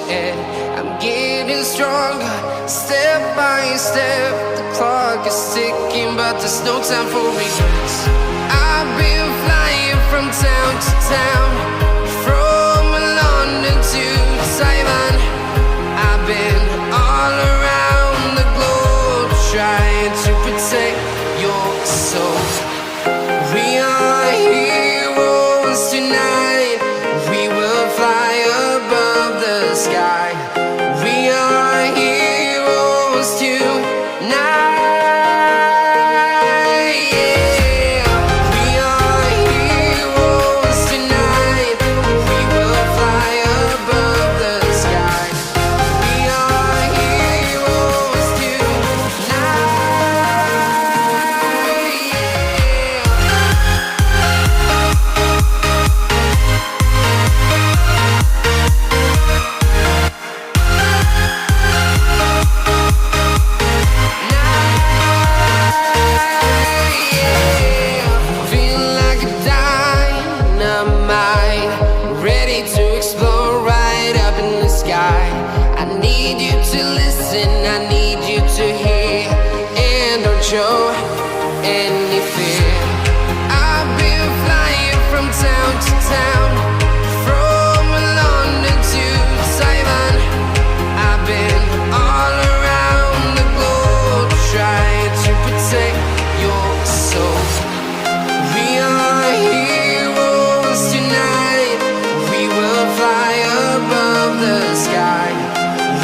and I'm getting stronger, step by step. The clock is ticking, but there's no time for regrets. I've been flying from town to town, from London to Taiwan. I've been all around the globe trying to protect your soul. We are heroes tonight. We will fly above the sky. We are heroes tonight. Yeah. We are heroes tonight. We will fly above the sky. We are heroes tonight. Feeling like a dynamite, ready to explode right up in the sky. I need you to listen, I need you to hear, and don't show any fear. I've been flying from town to town, from London to Taiwan. I've been all around the globe trying to protect your soul. We are heroes tonight. We will fly above the sky.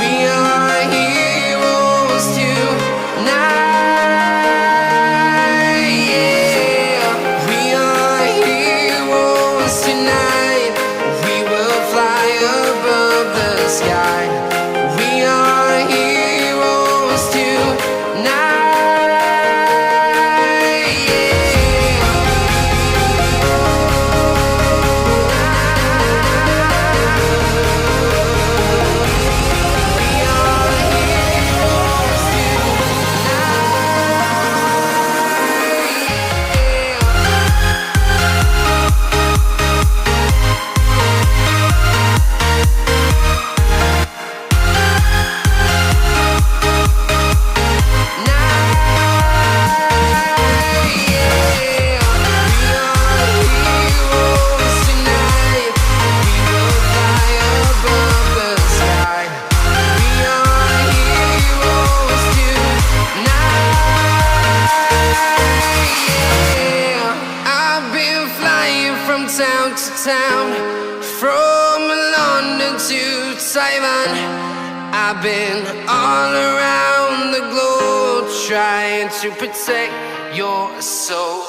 We are heroes tonight. Yeah. We are heroes tonight. We will fly above the sky. We are heroes tonight. Yeah. We are heroes tonight. We will fly above the sky. We are heroes tonight. Yeah. I've been flying from town to town, from London to Taiwan. I've been all around the globe trying to protect your soul.